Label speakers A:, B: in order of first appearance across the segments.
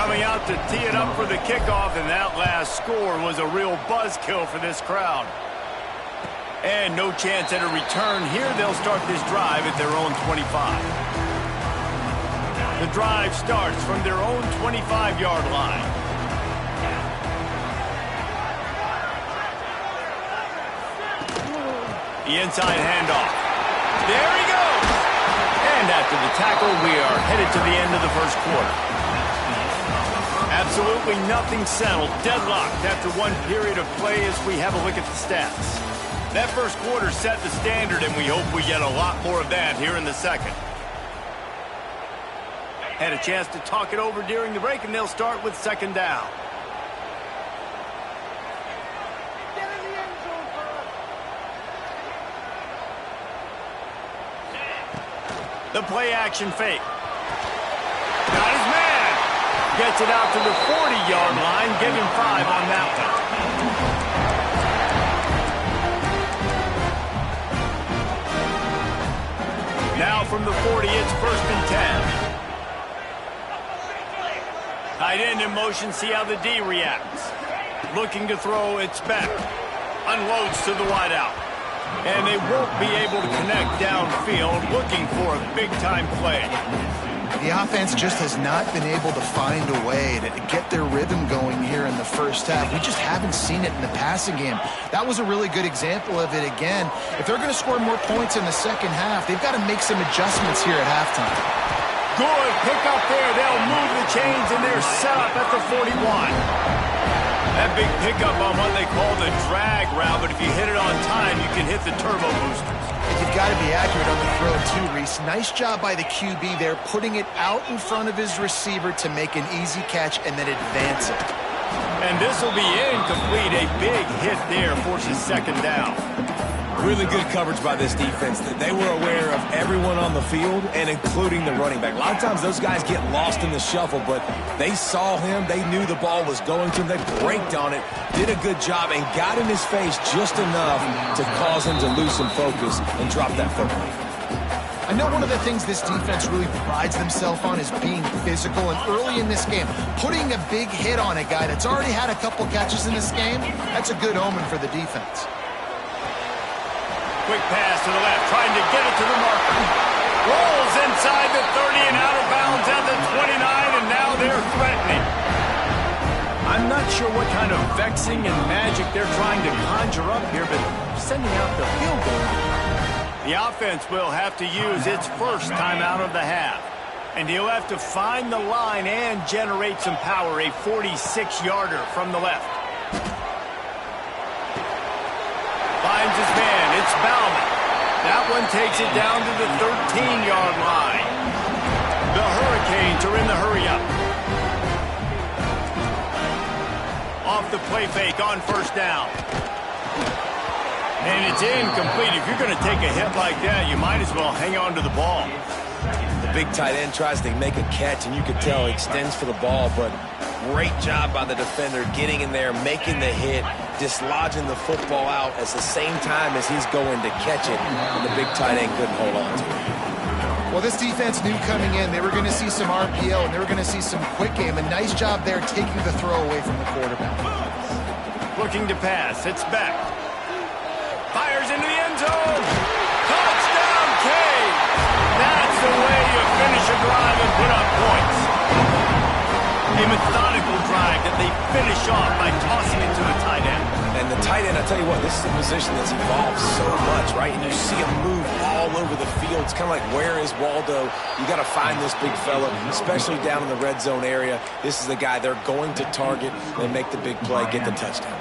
A: coming out to tee it up for the kickoff, and that last score was a real buzzkill for this crowd. And no chance at a return here. They'll start this drive at their own 25. The drive starts from their own 25-yard line. The inside handoff. There he goes. And after the tackle, we are headed to the end of the first quarter. Absolutely nothing settled. Deadlocked after one period of play as we have a look at the stats. That first quarter set the standard, and we hope we get a lot more of that here in the second. Had a chance to talk it over during the break, and they'll start with second down. The play action fake. Got his man. Gets it out to the 40-yard line. Give him 5 on that one. Now from the 40, it's 1st and 10. Tight end in motion, see how the D reacts. Looking to throw, it's back. Unloads to the wideout. And they won't be able to connect downfield, looking for a big-time play.
B: The offense just has not been able to find a way to get their rhythm going here in the first half. We just haven't seen it in the passing game. That was a really good example of it again. If they're going to score more points in the second half, they've got to make some adjustments here at halftime.
A: Good pick up there. They'll move the chains, and they're set up at the 41. That big pickup on what they call the drag route, but if you hit it on time, you can hit the turbo boosters.
B: And you've got to be accurate on the throw too, Reese. Nice job by the QB there, putting it out in front of his receiver to make an easy catch and then advance it.
A: And this will be incomplete. A big hit there forces second down.
C: Really good coverage by this defense. They were aware of everyone on the field and including the running back. A lot of times those guys get lost in the shuffle, but they saw him. They knew the ball was going to him. They braked on it, did a good job, and got in his face just enough to cause him to lose some focus and drop that football.
B: I know one of the things this defense really prides themselves on is being physical, and early in this game, putting a big hit on a guy that's already had a couple catches in this game, that's a good omen for the defense.
A: Quick pass to the left, trying to get it to the marker. Rolls inside the 30 and out of bounds at the 29, and now they're threatening. I'm not sure what kind of vexing and magic they're trying to conjure up here, but sending out the field goal. The offense will have to use its first timeout of the half. And he'll have to find the line and generate some power, a 46-yarder from the left. Finds his man, it's Bauman. That one takes it down to the 13-yard line. The Hurricanes are in the hurry-up. Off the play fake on first down. And it's incomplete. If you're going to take a hit like that, you might as well hang on to the ball.
C: The big tight end tries to make a catch, and you can tell he extends for the ball, but great job by the defender getting in there, making the hit, dislodging the football out at the same time as he's going to catch it, and the big tight end couldn't hold on to it.
B: Well, this defense knew coming in they were going to see some RPO, and they were going to see some quick game. A nice job there taking the throw away from the quarterback.
A: Looking to pass. It's back. Fires into the end zone. Touchdown, Cade. That's the way you finish a drive and put up points. A methodical drive that they finish off by tossing it to the tight end.
C: And the tight end, I tell you what, this is a position that's evolved so much, right? And you see him move all over the field. It's kind of like, where is Waldo? You got to find this big fella, especially down in the red zone area. This is the guy they're going to target and make the big play, get the touchdown.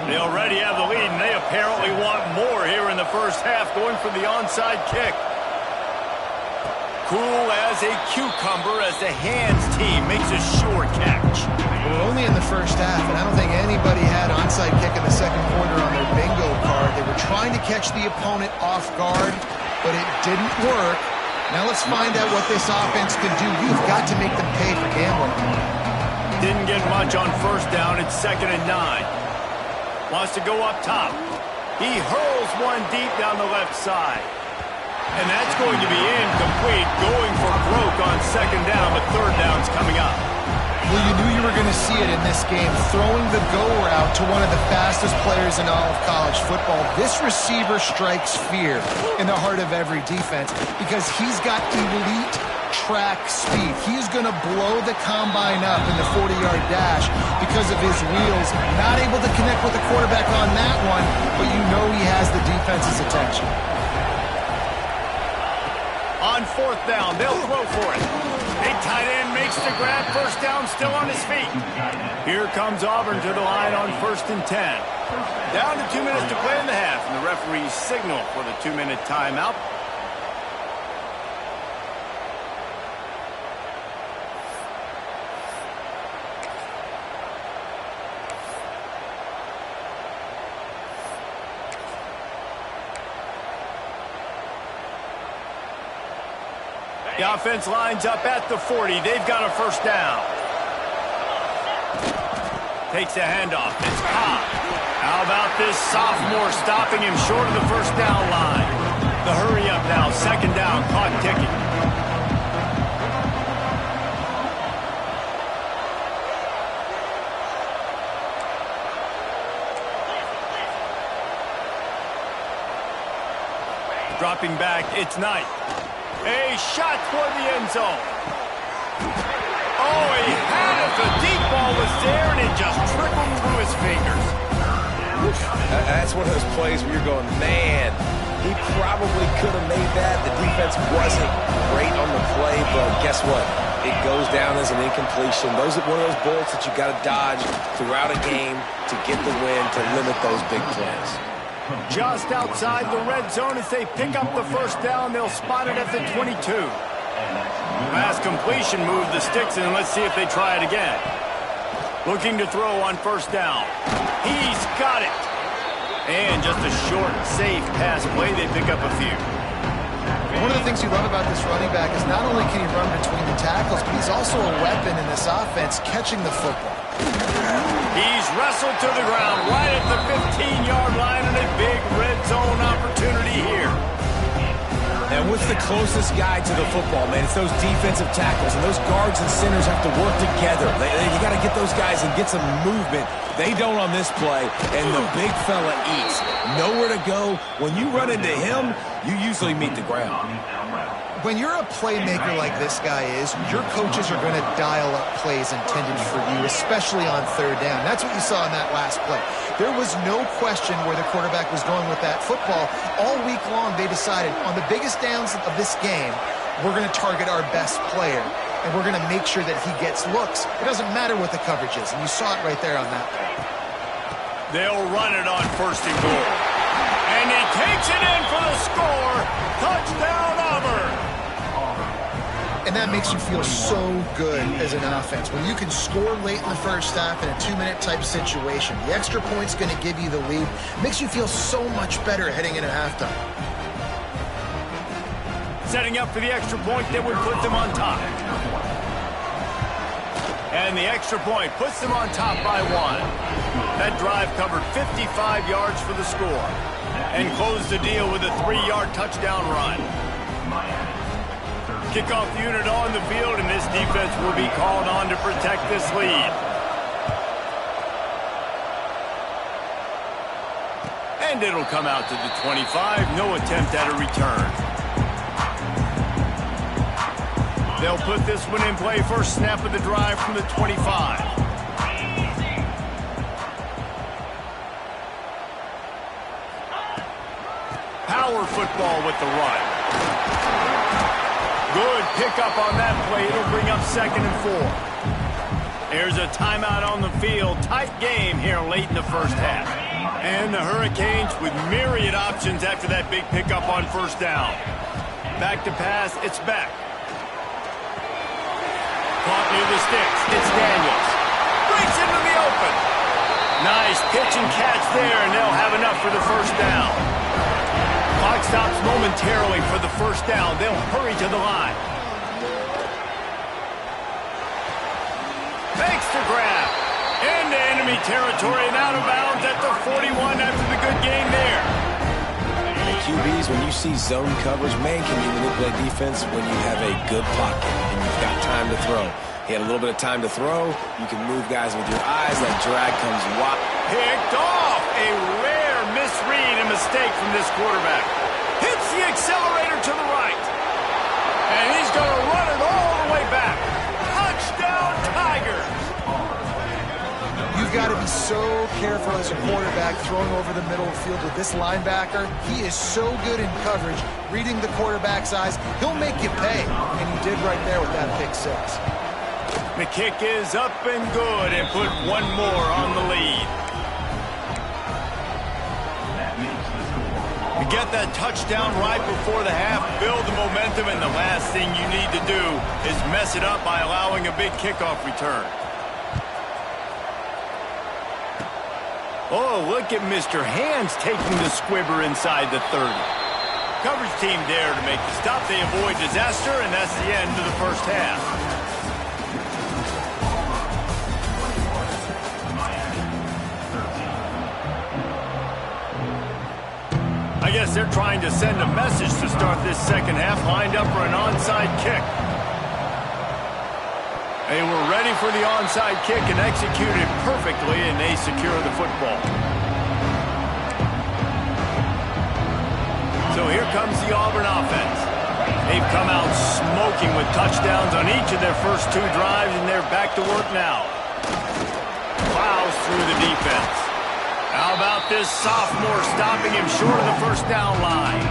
A: They already have the lead, and they apparently want more here in the first half, going for the onside kick. Cool as a cucumber as the hands team makes a sure catch.
B: We're only in the first half, and I don't think anybody had onside kick in the second quarter on their bingo card. They were trying to catch the opponent off guard, but it didn't work. Now let's find out what this offense can do. You've got to make them pay for gambling.
A: Didn't get much on first down. It's 2nd and 9. Wants to go up top. He hurls one deep down the left side. And that's going to be incomplete, going for broke on 2nd down, but 3rd down's coming up.
B: Well, you knew see it in this game, throwing the go route to one of the fastest players in all of college football. This receiver strikes fear in the heart of every defense because he's got elite track speed. He's going to blow the combine up in the 40-yard dash because of his wheels. Not able to connect with the quarterback on that one, but you know he has the defense's attention.
A: On fourth down, they'll throw for it. Big tight end makes the grab. First down, still on his feet. Here comes Auburn to the line on 1st and 10. Down to 2 minutes to play in the half, and the referees signal for the 2-minute timeout. The offense lines up at the 40. They've got a first down. Takes a handoff. It's Cobb. How about this sophomore stopping him short of the first down line? The hurry up now. 2nd down. Clock ticking. Dropping back. It's Knight. A shot toward the end zone. Oh, he had it. The deep ball was there, and it just trickled through his fingers.
C: That's one of those plays where you're going, man, he probably could have made that. The defense wasn't great on the play, but guess what? It goes down as an incompletion. Those are one of those bullets that you got to dodge throughout a game to get the win, to limit those big plays.
A: Just outside the red zone as they pick up the first down. They'll spot it at the 22. Pass completion moved the sticks, and let's see if they try it again. Looking to throw on first down. He's got it. And just a short, safe pass play. They pick up a few.
B: One of the things you love about this running back is not only can he run between the tackles, but he's also a weapon in this offense catching the football.
A: He's wrestled to the ground right at the 15-yard line, and a big red zone opportunity here.
C: And what's the closest guy to the football, man? It's those defensive tackles, and those guards and centers have to work together. You got to get those guys and get some movement. They don't on this play, and the big fella eats. Nowhere to go. When you run into him, you usually meet the ground.
B: When you're a playmaker like this guy is, your coaches are going to dial up plays intended for you, especially on 3rd down. That's what you saw in that last play. There was no question where the quarterback was going with that football. All week long, they decided on the biggest downs of this game, we're going to target our best player, and we're going to make sure that he gets looks. It doesn't matter what the coverage is, and you saw it right there on that play.
A: They'll run it on 1st and goal. And he takes it in for the score. Touchdown, Auburn.
B: And that makes you feel so good as an offense. When you can score late in the first half in a 2-minute type situation, the extra point's going to give you the lead. Makes you feel so much better heading into halftime.
A: Setting up for the extra point that would put them on top. And the extra point puts them on top by 1. That drive covered 55 yards for the score and closed the deal with a 3-yard touchdown run. Kickoff unit on the field, and this defense will be called on to protect this lead. And it'll come out to the 25. No attempt at a return. They'll put this one in play. First snap of the drive from the 25. Power football with the run. Good pickup on that play. It'll bring up 2nd and 4. There's a timeout on the field. Tight game here late in the first half. And the Hurricanes with myriad options after that big pickup on first down. Back to pass. It's back. Caught near the sticks. It's Daniels. Breaks into the open. Nice pitch and catch there, and they'll have enough for the first down. Clock stops momentarily for the first down. They'll hurry to the line. Makes the grab. Into enemy territory and out of bounds at the 41 after the good game there.
C: And the QBs, when you see zone coverage, man, can you manipulate defense when you have a good pocket and you've got time to throw. He had a little bit of time to throw. You can move guys with your eyes. That drag comes wide.
A: Picked off. A rare misread and mistake from this quarterback. Hits the accelerator to the right. And he's going to run it all the way back. Touchdown, Tigers.
B: You've got to be so careful as a quarterback throwing over the middle of the field with this linebacker. He is so good in coverage, reading the quarterback's eyes. He'll make you pay, and he did right there with that pick six.
A: The kick is up and good and put one more on the lead. You get that touchdown right before the half, build the momentum, and the last thing you need to do is mess it up by allowing a big kickoff return. Oh, look at Mr. Hands taking the squibber inside the 30. Coverage team there to make the stop. They avoid disaster, and that's the end of the first half. I guess they're trying to send a message to start this second half, lined up for an onside kick. They were ready for the onside kick and executed perfectly, and they secure the football. So here comes the Auburn offense. They've come out smoking with touchdowns on each of their first two drives, and they're back to work now. Plows through the defense. How about this sophomore stopping him short of the first down line?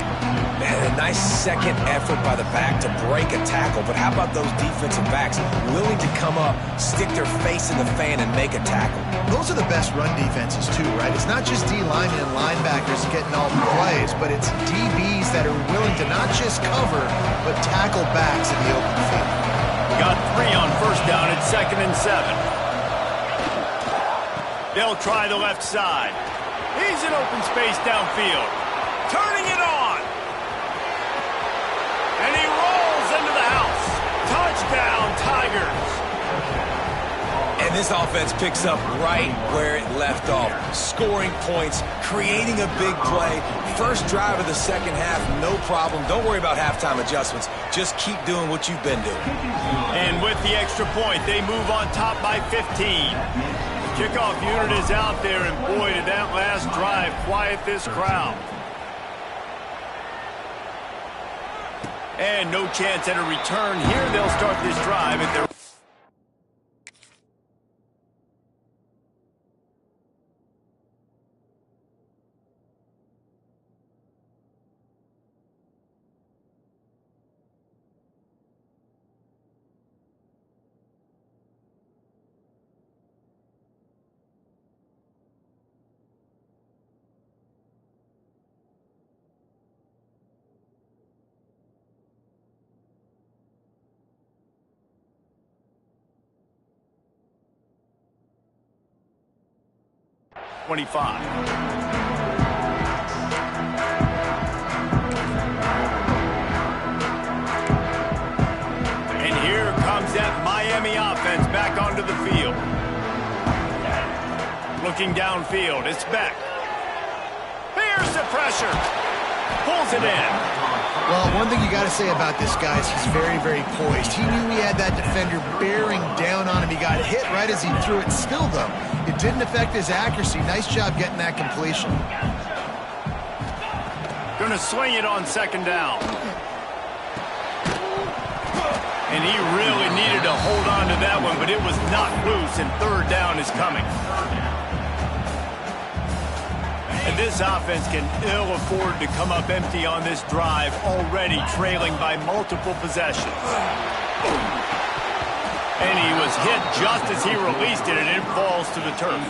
C: Man, a nice second effort by the back to break a tackle, but how about those defensive backs willing to come up, stick their face in the fan, and make a tackle?
B: Those are the best run defenses too, right? It's not just D-linemen and linebackers getting all the plays, but it's DBs that are willing to not just cover, but tackle backs in the open field.
A: Got 3 on first down at 2nd and 7. They'll try the left side. He's in open space downfield. Turning it on. And he rolls into the house. Touchdown, Tigers.
C: And this offense picks up right where it left off. Scoring points, creating a big play. First drive of the second half, no problem. Don't worry about halftime adjustments. Just keep doing what you've been doing.
A: And with the extra point, they move on top by 15. Kickoff unit is out there, and boy, did that last drive quiet this crowd. And no chance at a return here. They'll start this drive at their... ...25. And here comes that Miami offense back onto the field. Looking downfield, it's Beck. Here's the pressure. Pulls it in.
B: Well, one thing you got to say about this guy is he's very, very poised. He knew he had that defender bearing down on him. He got hit right as he threw it. Still, though, it didn't affect his accuracy. Nice job getting that completion.
A: Gonna swing it on 2nd down. And he really needed to hold on to that one, but it was not loose, and 3rd down is coming. And this offense can ill afford to come up empty on this drive, already trailing by multiple possessions. And he was hit just as he released it, and it falls to the turf.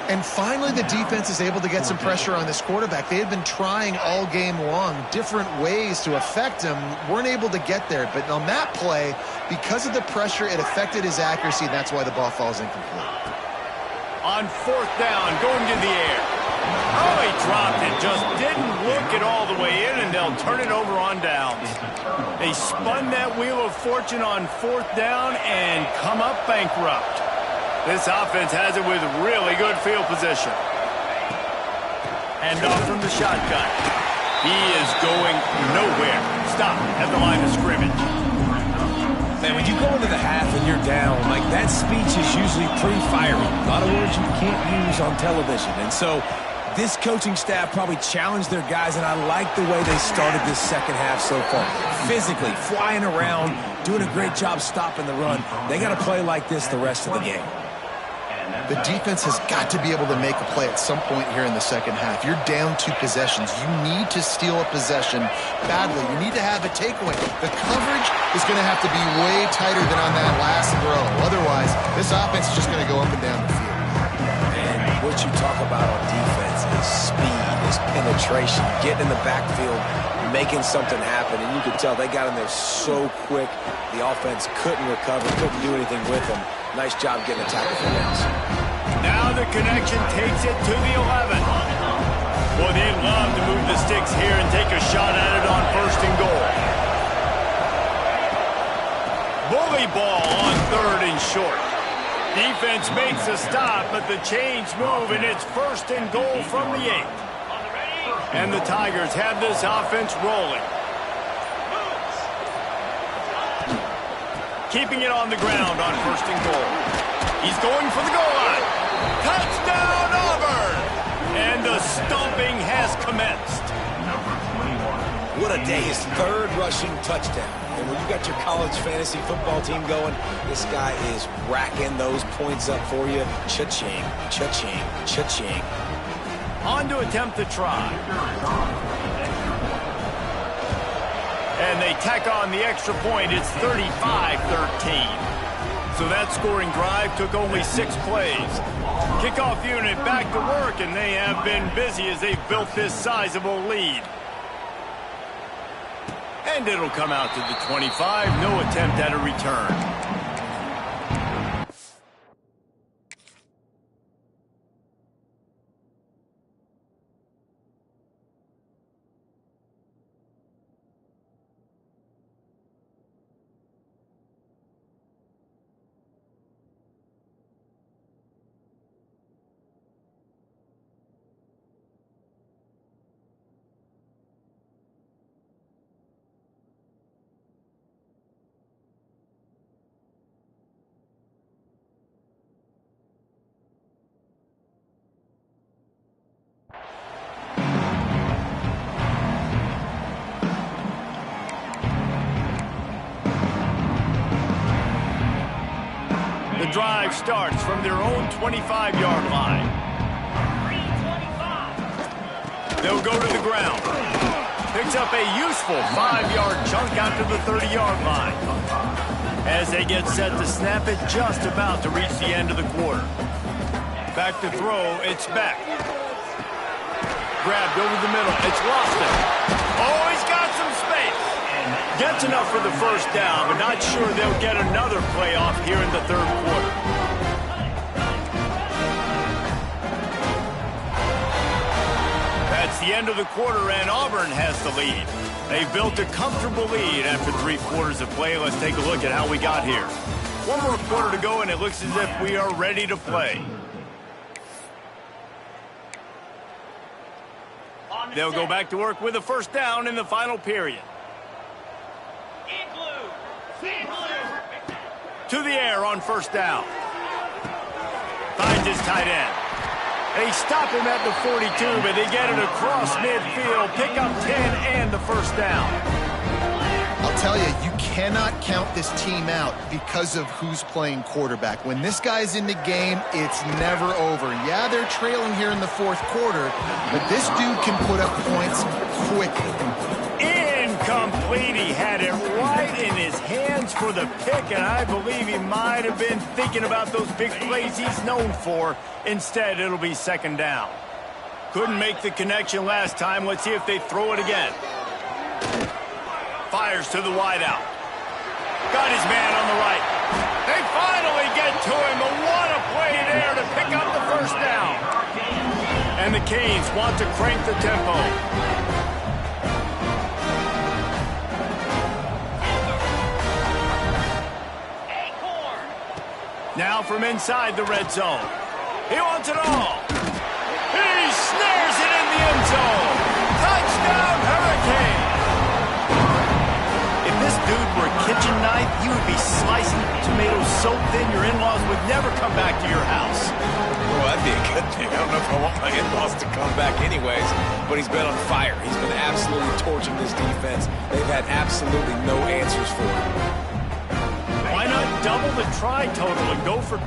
B: And finally, the defense is able to get some pressure on this quarterback. They had been trying all game long different ways to affect him, weren't able to get there. But on that play, because of the pressure, it affected his accuracy, and that's why the ball falls incomplete.
A: On 4th down, going to the air. Oh, he dropped it. Just didn't look it all the way in, and they'll turn it over on downs. They spun that wheel of fortune on 4th down and come up bankrupt. This offense has it with really good field position. Hand off from the shotgun. He is going nowhere. Stop at the line of scrimmage.
C: Man, when you go into the half and you're down, like that speech is usually pretty fiery. A lot of words you can't use on television. And so this coaching staff probably challenged their guys, and I like the way they started this second half so far. Physically, flying around, doing a great job stopping the run. They got to play like this the rest of the game.
B: The defense has got to be able to make a play at some point here in the second half. You're down 2 possessions. You need to steal a possession badly. You need to have a takeaway. The coverage is going to have to be way tighter than on that last throw. Otherwise, this offense is just going to go up and down the field.
C: And what you talk about on defense is speed, is penetration, getting in the backfield, making something happen. And you could tell they got in there so quick. The offense couldn't recover, couldn't do anything with them. Nice job getting a tackle for downs.
A: Now the connection takes it to the 11. Boy, they'd love to move the sticks here and take a shot at it on 1st and goal. Bully ball on 3rd and short. Defense makes a stop, but the chains move, and it's 1st and goal from the 8. And the Tigers have this offense rolling. Keeping it on the ground on 1st and goal. He's going for the goal line. Touchdown, Auburn! And the stomping has commenced.
C: What a day. His 3rd rushing touchdown. And when you got your college fantasy football team going, this guy is racking those points up for you. Cha-ching, cha-ching, cha-ching.
A: On to attempt the try. And they tack on the extra point. It's 35-13. So that scoring drive took only 6 plays. Kickoff unit back to work, and they have been busy as they've built this sizable lead. And it'll come out to the 25. No attempt at a return. The drive starts from their own 25-yard line. They'll go to the ground. Picks up a useful 5-yard chunk out to the 30-yard line. As they get set to snap it, just about to reach the end of the quarter. Back to throw, it's back. Grabbed over the middle, it's Lofton. Oh, he's got some space. Gets enough for the 1st down, but not sure they'll get another play off here in the 3rd quarter. That's the end of the quarter, and Auburn has the lead. They've built a comfortable lead after 3 quarters of play. Let's take a look at how we got here. 1 more quarter to go, and it looks as if we are ready to play. They'll go back to work with a 1st down in the final period. To the air on 1st down. Finds his tight end. They stop him at the 42, but they get it across midfield. Pick up 10 and the 1st down.
B: I'll tell you, you cannot count this team out because of who's playing quarterback. When this guy's in the game, it's never over. Yeah, they're trailing here in the 4th quarter, but this dude can put up points quickly.
A: Incomplete. He had it right in his hands for the pick, and I believe he might have been thinking about those big plays he's known for. Instead, it'll be 2nd down. Couldn't make the connection last time. Let's see if they throw it again. Fires to the wideout. Got his man on the right. They finally get to him, but what a play there to pick up the 1st down. And the Canes want to crank the tempo. Now from inside the red zone. He wants it all. He snares it in the end zone. Touchdown, Hurricane. If this this dude were a kitchen knife, you would be slicing tomatoes so thin your in-laws would never come back to your house.
C: Well, that'd be a good thing. I don't know if I want my in-laws to come back anyways, but he's been on fire. He's been absolutely torching this defense. They've had absolutely no answers for him.
A: Why not double the try total and go for 2?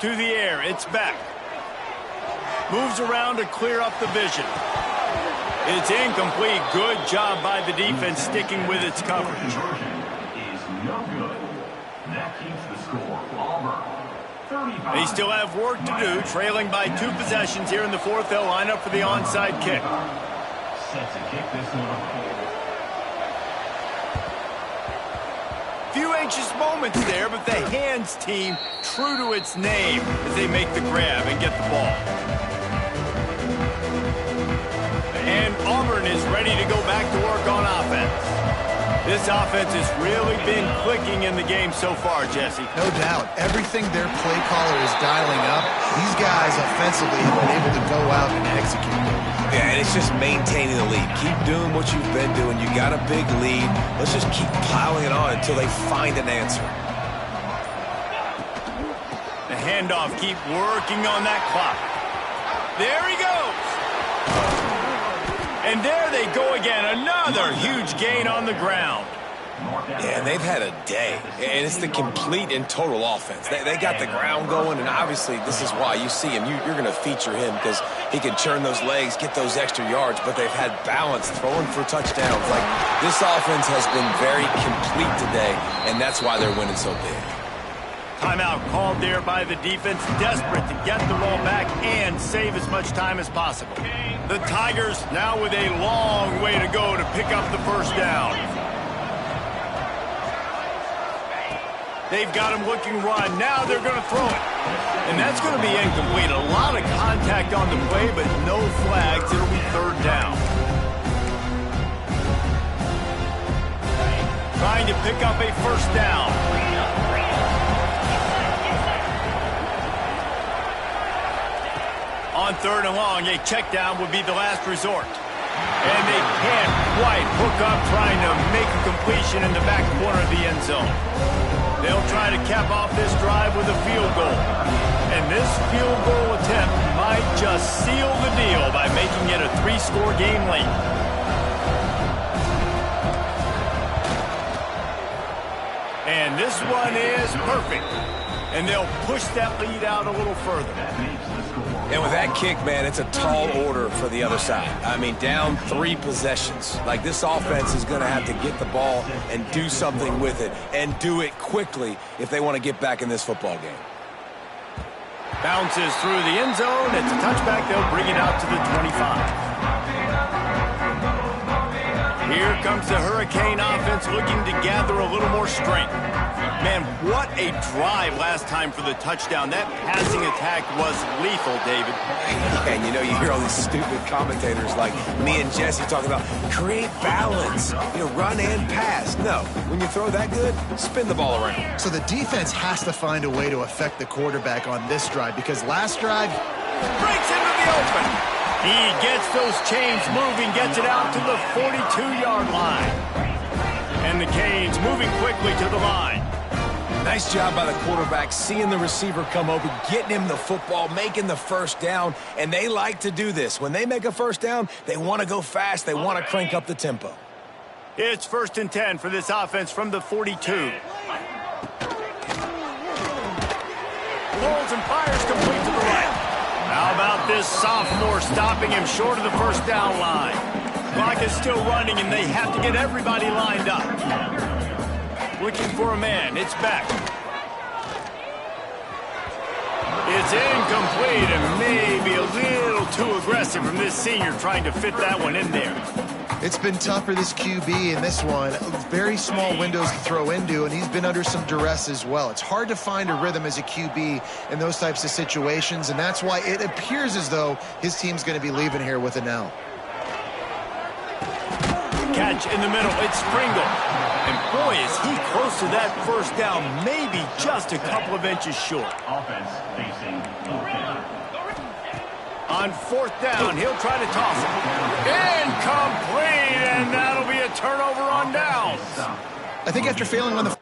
A: To the air, it's back. Moves around to clear up the vision. It's incomplete. Good job by the defense sticking with its coverage.
D: Is no good. That keeps the score. Auburn.
A: They still have work to do, trailing by 2 possessions here in the fourth. They'll line up for the onside kick.
D: Set to kick this one up.
A: Few anxious moments there, but the hands team true to its name as they make the grab and get the ball. And Auburn is ready to go back to work on offense. This offense has really been clicking in the game so far, Jesse.
B: No doubt. Everything their play caller is dialing up, these guys offensively have been able to go out and execute.
C: Yeah, and it's just maintaining the lead. Keep doing what you've been doing. You got a big lead. Let's just keep piling it on until they find an answer.
A: The handoff, keep working on that clock. There he goes. And there they go again. Another huge gain on the ground.
C: Yeah, and they've had a day. And it's the complete and total offense. They got the ground going, and obviously this is why you see him. You're going to feature him because he can churn those legs, get those extra yards, but they've had balance, throwing for touchdowns. Like, this offense has been very complete today, and that's why they're winning so big.
A: Timeout called there by the defense, desperate to get the ball back and save as much time as possible. The Tigers now with a long way to go to pick up the first down. They've got him looking run. Now they're going to throw it. And that's going to be incomplete. A lot of contact on the play, but no flags. It'll be third down. Trying to pick up a first down. On third and long, a check down would be the last resort. And they can't quite hook up trying to make a completion in the back corner of the end zone. They'll try to cap off this drive with a field goal. And this field goal attempt might just seal the deal by making it a 3-score game late. And this one is perfect. And they'll push that lead out a little further.
C: And with that kick, man, it's a tall order for the other side. I mean, down 3 possessions. Like, this offense is going to have to get the ball and do something with it, and do it quickly if they want to get back in this football game.
A: Bounces through the end zone. It's a touchback. They'll bring it out to the 25. Here comes the Hurricane offense looking to gather a little more strength. Man, what a drive last time for the touchdown. That passing attack was lethal, David.
C: And you know, you hear all these stupid commentators like me and Jesse talking about create balance, run and pass. No, when you throw that good, spin the ball around.
B: So the defense has to find a way to affect the quarterback on this drive, because last drive
A: breaks into the open. He gets those chains moving, gets it out to the 42-yard line. And the Canes moving quickly to the line.
C: Nice job by the quarterback, seeing the receiver come open, getting him the football, making the first down, and they like to do this. When they make a first down, they want to go fast. They want to crank up the tempo.
A: It's 1st and 10 for this offense from the 42. Pulls and fires complete to the right. How about this sophomore stopping him short of the first down line? Clock is still running, and they have to get everybody lined up. Looking for a man. It's back. It's incomplete and maybe a little too aggressive from this senior trying to fit that one in there.
B: it's been tough for this QB in this one. Very small windows to throw into, and he's been under some duress as well. It's hard to find a rhythm as a QB in those types of situations, and that's why it appears as though his team's going to be leaving here with an L.
A: Catch in the middle. It's Pringle. And boy, is he close to that first down, maybe just a couple of inches short.
D: Offense facing
A: On fourth down, he'll try to toss it. Incomplete, and that'll be a turnover on downs.
B: I think after failing on the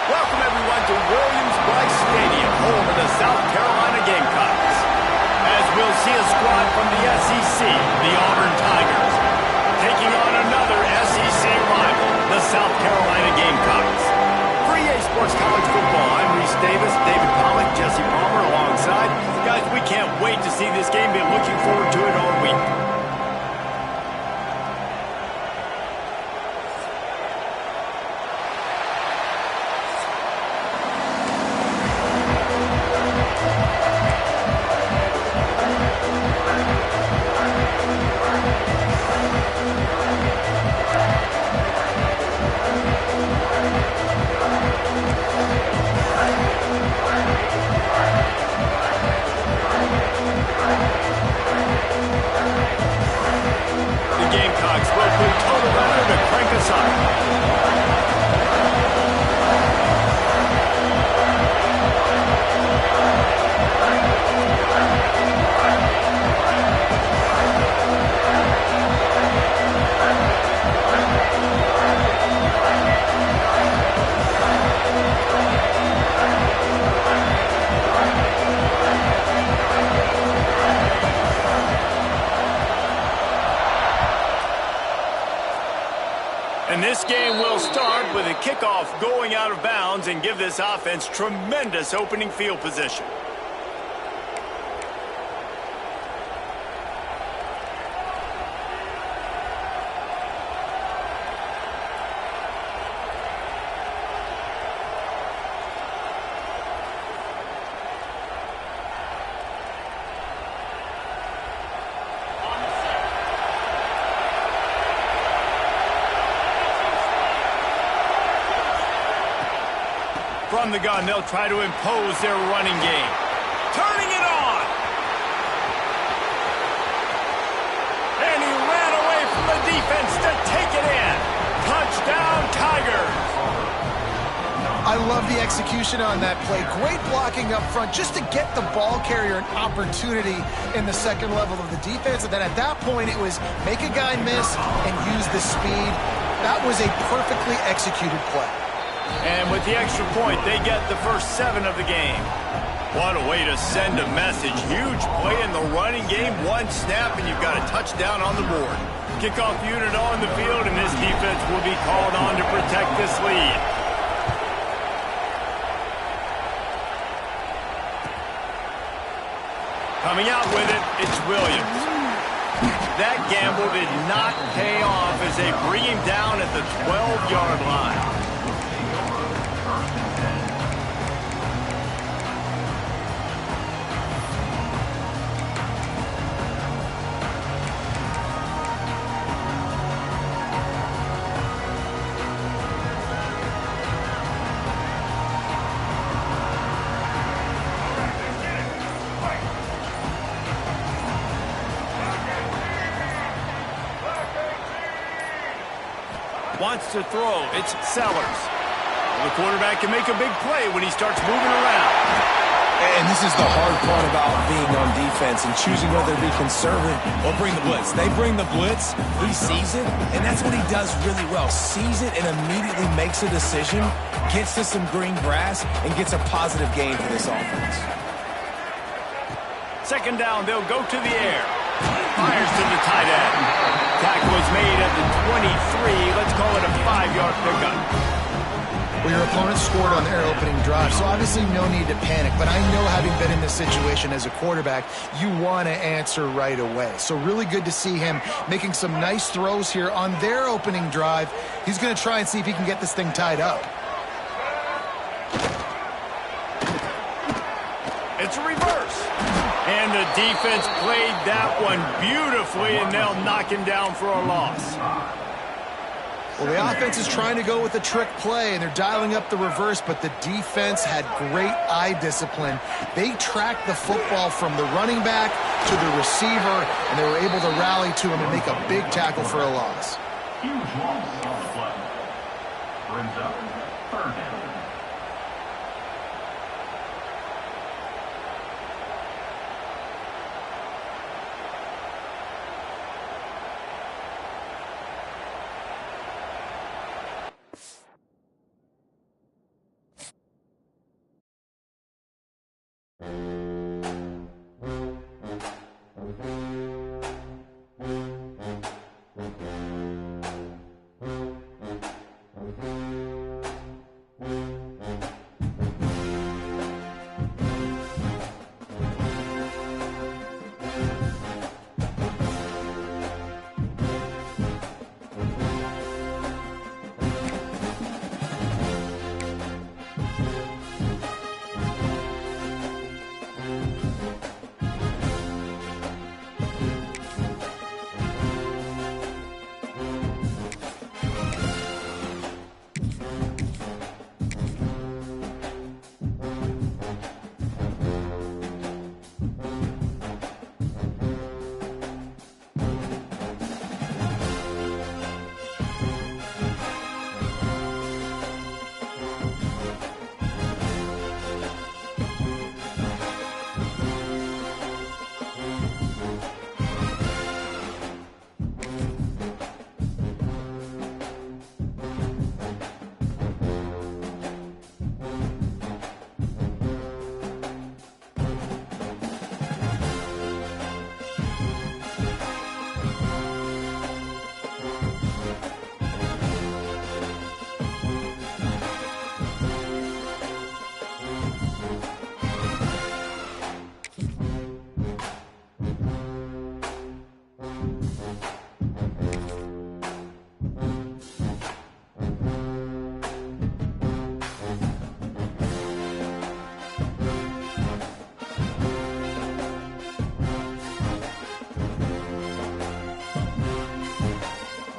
A: Welcome, everyone, to Williams-Brice Stadium, home of the South Carolina Gamecocks. As we'll see a squad from the SEC, the Auburn Tigers, taking on another SEC rival, the South Carolina Gamecocks. For EA Sports College Football, I'm Reese Davis, David Pollack, Jesse Palmer alongside. Guys, we can't wait to see this game. Been looking forward to it all week. Gamecocks will put total runner to crank us up. And this game will start with a kickoff going out of bounds and give this offense tremendous opening field position. From the gun, they'll try to impose their running game. Turning it on! And he ran away from the defense to take it in. Touchdown, Tigers!
B: I love the execution on that play. Great blocking up front just to get the ball carrier an opportunity in the second level of the defense. And then at that point, it was make a guy miss and use the speed. That was a perfectly executed play.
A: And with the extra point, they get the first 7 of the game. What a way to send a message. Huge play in the running game. One snap, and you've got a touchdown on the board. Kickoff unit on the field, and this defense will be called on to protect this lead. Coming out with it, it's Williams. That gamble did not pay off as they bring him down at the 12-yard line. Wants to throw. It's Sellers. The quarterback can make a big play when he starts moving around.
C: And this is the hard part about being on defense and choosing whether to be conservative or bring the blitz. They bring the blitz, he sees it, and that's what he does really well. Sees it and immediately makes a decision, gets to some green grass, and gets a positive gain for this offense.
A: Second down, they'll go to the air. Fires to the tight end. Tackle was made at the 23. Let's call it a 5-yard pickup.
B: Well, your opponent scored on their opening drive, so obviously no need to panic. But I know, having been in this situation as a quarterback, you want to answer right away. So really good to see him making some nice throws here on their opening drive. He's going to try and see if he can get this thing tied up.
A: It's a reverse. And the defense played that one beautifully, and they'll knock him down for a loss.
B: Well, the offense is trying to go with a trick play, and they're dialing up the reverse, but the defense had great eye discipline. They tracked the football from the running back to the receiver, and they were able to rally to him and make a big tackle for a loss.
D: Huge loss on the play. Brings up third down.